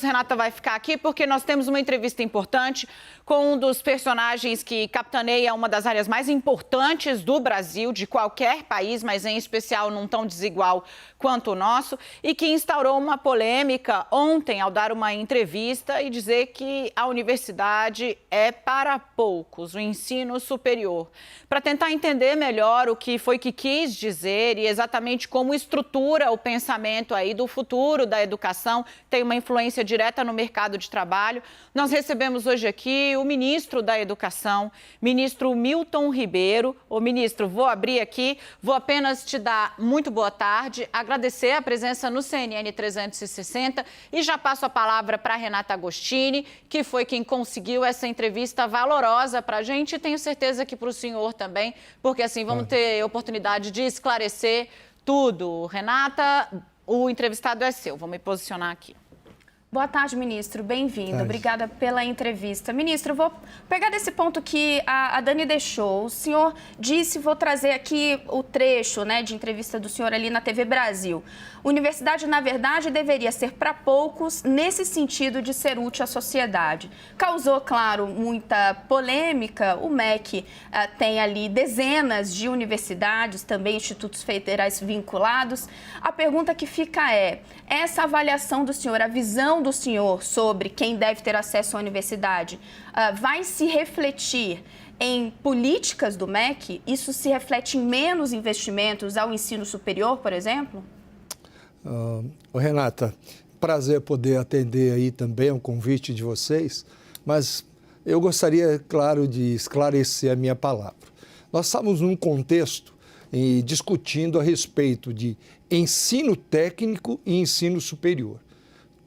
Renata vai ficar aqui porque nós temos uma entrevista importante com um dos personagens que capitaneia uma das áreas mais importantes do Brasil, de qualquer país, mas em especial num tão desigual quanto o nosso, e que instaurou uma polêmica ontem ao dar uma entrevista e dizer que a universidade é para poucos, o ensino superior. Para tentar entender melhor o que foi que quis dizer e exatamente como estrutura o pensamento aí do futuro da educação, tem uma influência direta no mercado de trabalho. Nós recebemos hoje aqui o ministro da Educação, ministro Milton Ribeiro. Ô, ministro, vou abrir aqui, vou apenas te dar muito boa tarde, agradecer a presença no CNN 360 e já passo a palavra para Renata Agostini, que foi quem conseguiu essa entrevista valorosa para a gente e tenho certeza que para o senhor também, porque assim vamos ter oportunidade de esclarecer tudo. Renata, o entrevistado é seu, vou me posicionar aqui. Boa tarde, ministro. Bem-vindo. Obrigada pela entrevista. Ministro, vou pegar desse ponto que a Dani deixou. O senhor disse, vou trazer aqui o trecho, de entrevista do senhor ali na TV Brasil. Universidade, na verdade, deveria ser para poucos, nesse sentido de ser útil à sociedade. Causou, claro, muita polêmica. O MEC tem ali dezenas de universidades, também institutos federais vinculados. A pergunta que fica é, essa avaliação do senhor, a visão do senhor sobre quem deve ter acesso à universidade, vai se refletir em políticas do MEC? Isso se reflete em menos investimentos ao ensino superior, por exemplo? Renata, prazer poder atender aí também ao convite de vocês, mas eu gostaria, claro, de esclarecer a minha palavra. Nós estamos num contexto discutindo a respeito de ensino técnico e ensino superior.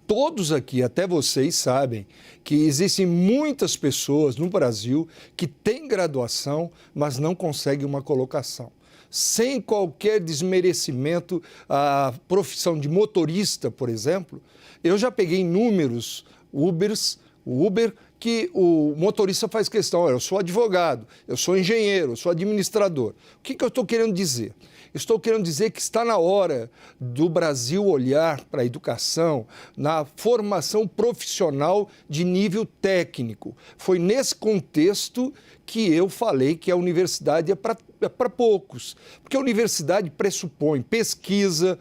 Todos aqui, até vocês, sabem que existem muitas pessoas no Brasil que têm graduação, mas não conseguem uma colocação. Sem qualquer desmerecimento à profissão de motorista, por exemplo, eu já peguei números Uber, que o motorista faz questão, eu sou advogado, eu sou engenheiro, eu sou administrador. O que eu estou querendo dizer? Estou querendo dizer que está na hora do Brasil olhar para a educação na formação profissional de nível técnico. Foi nesse contexto que eu falei que a universidade é para poucos, porque a universidade pressupõe pesquisa.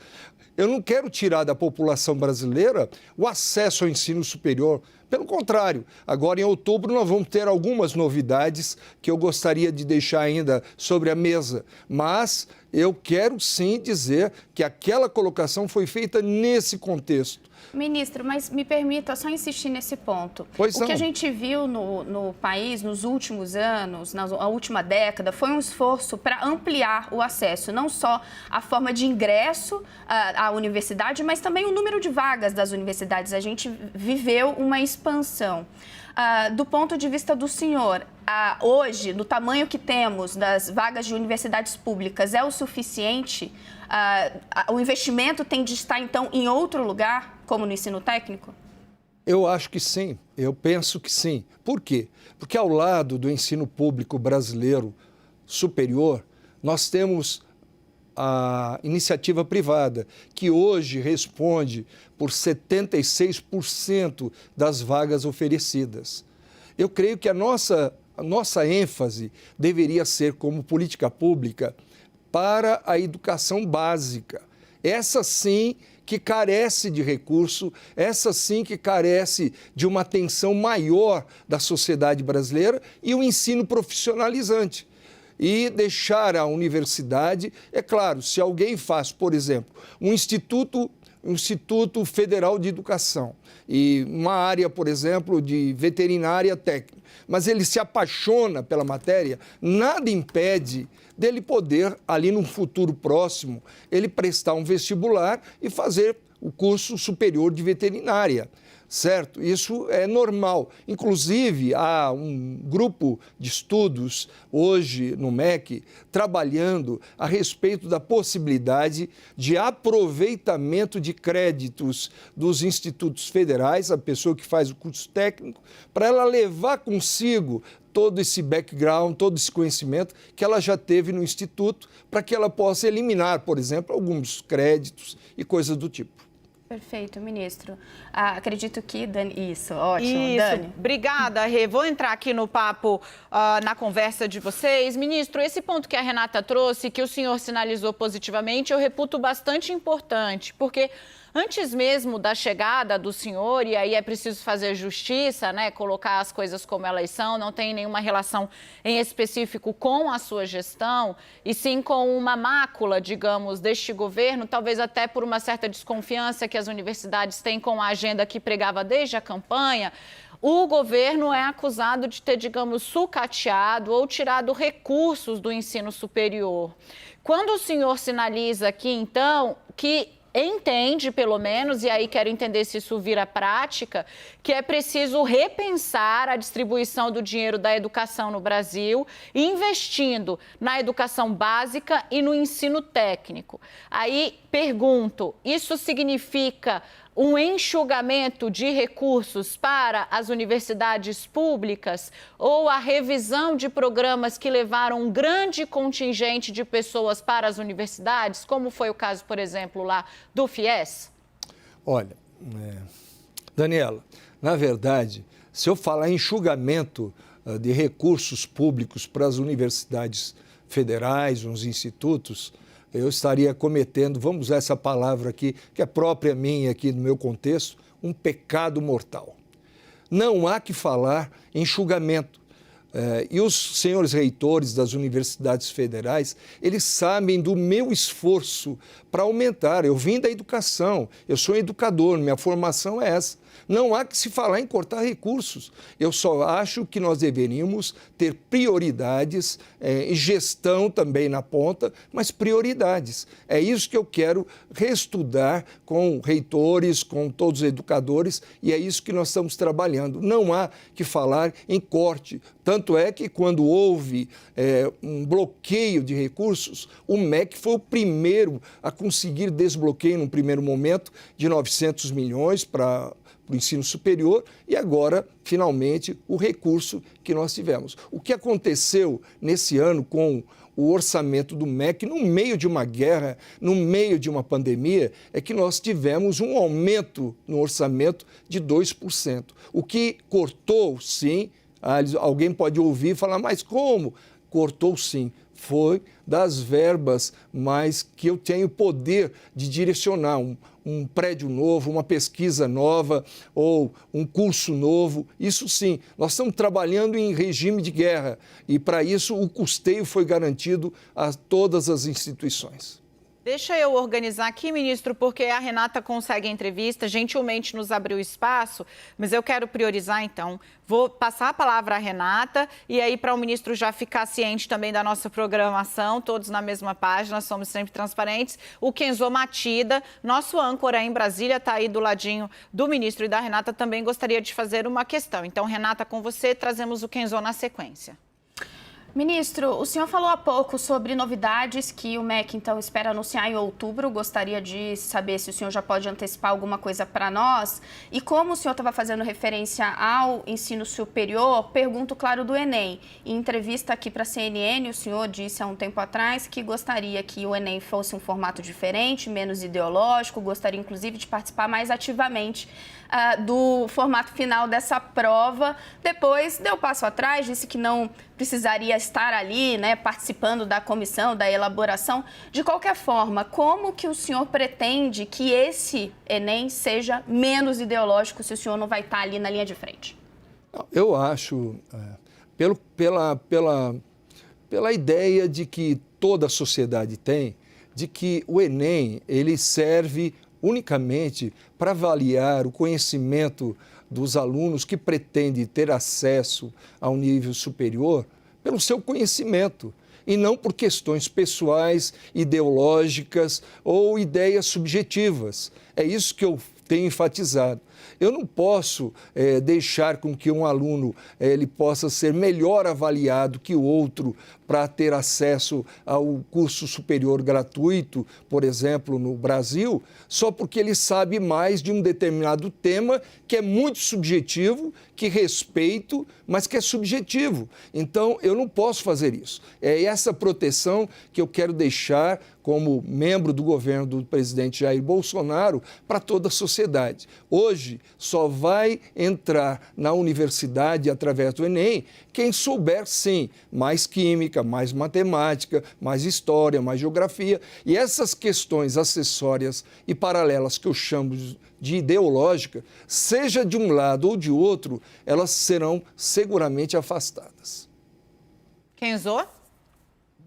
Eu não quero tirar da população brasileira o acesso ao ensino superior. Pelo contrário, agora em outubro nós vamos ter algumas novidades que eu gostaria de deixar ainda sobre a mesa, mas eu quero sim dizer que aquela colocação foi feita nesse contexto. Ministro, mas me permita só insistir nesse ponto. Pois não. O que a gente viu no país nos últimos anos, na última década, foi um esforço para ampliar o acesso, não só a forma de ingresso à universidade, mas também o número de vagas das universidades. A gente viveu uma expansão. Do ponto de vista do senhor, hoje, no tamanho que temos das vagas de universidades públicas, é o suficiente? O investimento tem de estar, então, em outro lugar, como no ensino técnico? Eu acho que sim, eu penso que sim. Por quê? Porque ao lado do ensino público brasileiro superior, nós temos a iniciativa privada, que hoje responde por 76% das vagas oferecidas. Eu creio que a nossa ênfase deveria ser como política pública para a educação básica. Essa sim que carece de recurso, essa sim que carece de uma atenção maior da sociedade brasileira e o ensino profissionalizante. E deixar a universidade, é claro, se alguém faz, por exemplo, um Instituto Federal de Educação e uma área, por exemplo, de veterinária técnica, mas ele se apaixona pela matéria, nada impede dele poder, ali num futuro próximo, ele prestar um vestibular e fazer o curso superior de veterinária. Certo? Isso é normal. Inclusive, há um grupo de estudos hoje no MEC trabalhando a respeito da possibilidade de aproveitamento de créditos dos institutos federais, a pessoa que faz o curso técnico, para ela levar consigo todo esse background, todo esse conhecimento que ela já teve no instituto, para que ela possa eliminar, por exemplo, alguns créditos e coisas do tipo. Perfeito, ministro. Acredito que, Dani... Isso, ótimo, Isso, Dani. obrigada, Rê. Vou entrar aqui no papo, na conversa de vocês. Ministro, esse ponto que a Renata trouxe, que o senhor sinalizou positivamente, eu reputo bastante importante, porque antes mesmo da chegada do senhor, e aí é preciso fazer justiça, né, colocar as coisas como elas são, não tem nenhuma relação em específico com a sua gestão, e sim com uma mácula, digamos, deste governo, talvez até por uma certa desconfiança que as universidades têm com a agenda que pregava desde a campanha. O governo é acusado de ter, digamos, sucateado ou tirado recursos do ensino superior. Quando o senhor sinaliza aqui, então, que entende, pelo menos, e aí quero entender se isso vira prática, que é preciso repensar a distribuição do dinheiro da educação no Brasil, investindo na educação básica e no ensino técnico. Aí pergunto, isso significa um enxugamento de recursos para as universidades públicas ou a revisão de programas que levaram um grande contingente de pessoas para as universidades, como foi o caso, por exemplo, lá do FIES? Olha, Daniela, na verdade, se eu falar em enxugamento de recursos públicos para as universidades federais, os institutos, eu estaria cometendo, vamos usar essa palavra aqui, que é própria minha aqui no meu contexto, um pecado mortal. Não há que falar em enxugamento. E os senhores reitores das universidades federais, eles sabem do meu esforço para aumentar. Eu vim da educação, eu sou educador, minha formação é essa. Não há que se falar em cortar recursos. Eu só acho que nós deveríamos ter prioridades e gestão também na ponta, mas prioridades. É isso que eu quero reestudar com reitores, com todos os educadores, e é isso que nós estamos trabalhando. Não há que falar em corte. Tanto é que quando houve um bloqueio de recursos, o MEC foi o primeiro a conseguir desbloqueio, num primeiro momento, de 900 milhões para o ensino superior e agora, finalmente, o recurso que nós tivemos. O que aconteceu nesse ano com o orçamento do MEC, no meio de uma guerra, no meio de uma pandemia, é que nós tivemos um aumento no orçamento de 2%. O que cortou, sim, alguém pode ouvir e falar, mas como? Cortou, sim. Foi das verbas, mas que eu tenho poder de direcionar um prédio novo, uma pesquisa nova ou um curso novo. Isso sim, nós estamos trabalhando em regime de guerra e para isso o custeio foi garantido a todas as instituições. Deixa eu organizar aqui, ministro, porque a Renata consegue a entrevista, gentilmente nos abriu espaço, mas eu quero priorizar, então. Vou passar a palavra à Renata e aí para o ministro já ficar ciente também da nossa programação, todos na mesma página, somos sempre transparentes. O Kenzo Matida, nosso âncora em Brasília, está aí do ladinho do ministro e da Renata, também gostaria de fazer uma questão. Então, Renata, com você, trazemos o Kenzo na sequência. Ministro, o senhor falou há pouco sobre novidades que o MEC, então, espera anunciar em outubro. Gostaria de saber se o senhor já pode antecipar alguma coisa para nós. E como o senhor estava fazendo referência ao ensino superior, pergunto, claro, do Enem. Em entrevista aqui para a CNN, o senhor disse há um tempo atrás que gostaria que o Enem fosse um formato diferente, menos ideológico, gostaria, inclusive, de participar mais ativamente do formato final dessa prova. Depois deu passo atrás, disse que não precisaria estar ali, né, participando da comissão, da elaboração. De qualquer forma, como que o senhor pretende que esse Enem seja menos ideológico se o senhor não vai estar ali na linha de frente? Eu acho, pela ideia de que toda a sociedade tem, de que o Enem ele serve unicamente para avaliar o conhecimento dos alunos que pretendem ter acesso ao nível superior pelo seu conhecimento e não por questões pessoais, ideológicas ou ideias subjetivas. É isso que eu tenho enfatizado. Eu não posso deixar com que um aluno ele possa ser melhor avaliado que o outro para ter acesso ao curso superior gratuito, por exemplo, no Brasil, só porque ele sabe mais de um determinado tema que é muito subjetivo, que respeito, mas que é subjetivo. Então, eu não posso fazer isso. É essa proteção que eu quero deixar como membro do governo do presidente Jair Bolsonaro para toda a sociedade. Hoje, só vai entrar na universidade através do Enem quem souber, sim, mais química, mais matemática, mais história, mais geografia. E essas questões acessórias e paralelas que eu chamo de ideológica, seja de um lado ou de outro, elas serão seguramente afastadas. Kenzo?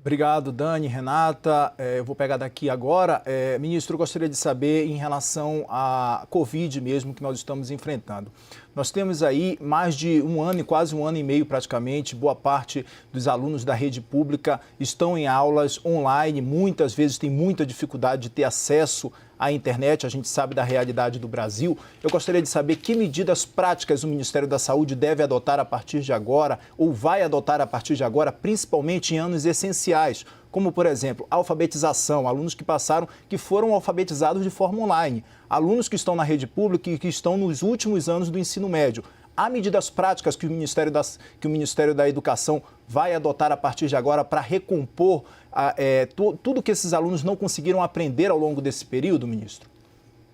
Obrigado, Dani, Renata. Eu vou pegar daqui agora. Ministro, eu gostaria de saber em relação à Covid mesmo que nós estamos enfrentando. Nós temos aí mais de um ano, quase um ano e meio praticamente, boa parte dos alunos da rede pública estão em aulas online, muitas vezes tem muita dificuldade de ter acesso à internet, a gente sabe da realidade do Brasil. Eu gostaria de saber que medidas práticas o Ministério da Saúde deve adotar a partir de agora, ou vai adotar a partir de agora, principalmente em anos essenciais, como, por exemplo, alfabetização, alunos que foram alfabetizados de forma online, alunos que estão na rede pública e que estão nos últimos anos do ensino médio. Há medidas práticas que o Ministério da Educação vai adotar a partir de agora para recompor tudo que esses alunos não conseguiram aprender ao longo desse período, ministro?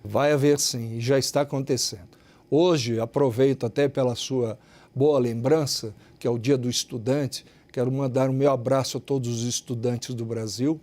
Vai haver sim, e já está acontecendo. Hoje, aproveito até pela sua boa lembrança, que é o Dia do Estudante, quero mandar o meu abraço a todos os estudantes do Brasil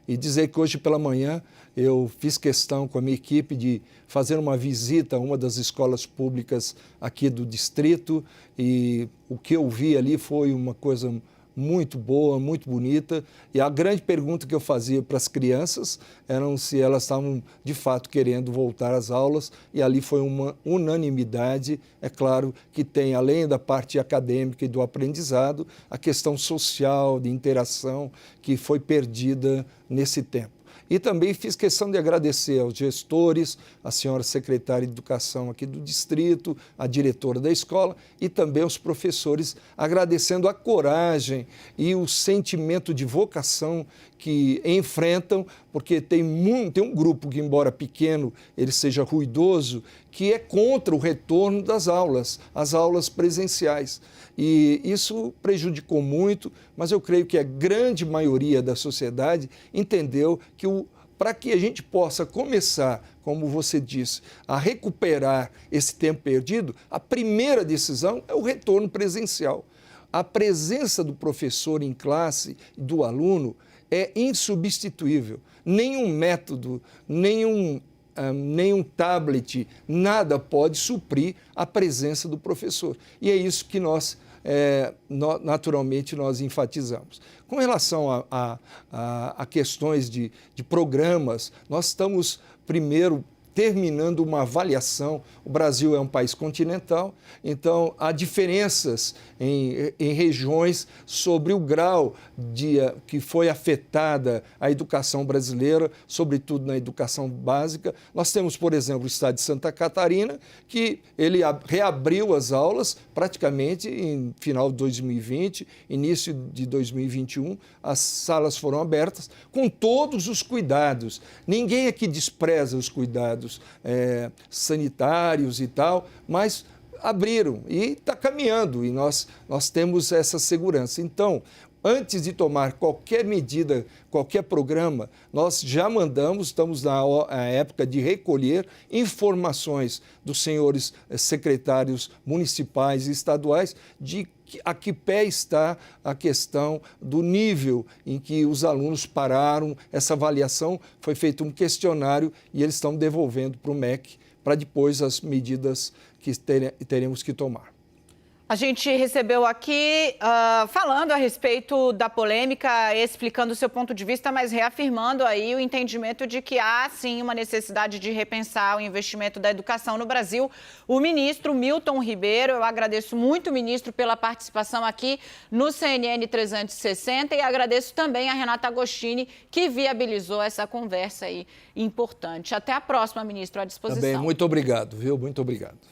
e dizer que hoje pela manhã eu fiz questão com a minha equipe de fazer uma visita a uma das escolas públicas aqui do distrito e o que eu vi ali foi uma coisa muito boa, muito bonita. E a grande pergunta que eu fazia para as crianças eram se elas estavam de fato querendo voltar às aulas, e ali foi uma unanimidade. É claro que tem, além da parte acadêmica e do aprendizado, a questão social, de interação, que foi perdida nesse tempo. E também fiz questão de agradecer aos gestores, a senhora secretária de Educação aqui do distrito, a diretora da escola e também aos professores, agradecendo a coragem e o sentimento de vocação que enfrentam, porque tem um grupo que, embora pequeno, ele seja ruidoso, que é contra o retorno das aulas, as aulas presenciais. E isso prejudicou muito, mas eu creio que a grande maioria da sociedade entendeu que para que a gente possa começar, como você disse, a recuperar esse tempo perdido, a primeira decisão é o retorno presencial. A presença do professor em classe, do aluno, é insubstituível. Nenhum método, nenhum tablet, nada pode suprir a presença do professor. E é isso que naturalmente nós enfatizamos. Com relação a questões de programas, nós estamos primeiro terminando uma avaliação. O Brasil é um país continental, então há diferenças em regiões sobre o grau que foi afetada a educação brasileira, sobretudo na educação básica. Nós temos, por exemplo, o estado de Santa Catarina, que ele reabriu as aulas praticamente em final de 2020, início de 2021, as salas foram abertas com todos os cuidados. Ninguém aqui despreza os cuidados sanitários e tal, mas abriram e está caminhando e nós temos essa segurança. Então, antes de tomar qualquer medida, qualquer programa, nós já mandamos, estamos na época de recolher informações dos senhores secretários municipais e estaduais de a que pé está a questão do nível em que os alunos pararam. Essa avaliação foi feito um questionário e eles estão devolvendo para o MEC para depois as medidas que teremos que tomar. A gente recebeu aqui falando a respeito da polêmica, explicando o seu ponto de vista, mas reafirmando aí o entendimento de que há, sim, uma necessidade de repensar o investimento da educação no Brasil. O ministro Milton Ribeiro, eu agradeço muito, ministro, pela participação aqui no CNN 360 e agradeço também a Renata Agostini, que viabilizou essa conversa aí importante. Até a próxima, ministro, à disposição. Também, muito obrigado, viu? Muito obrigado.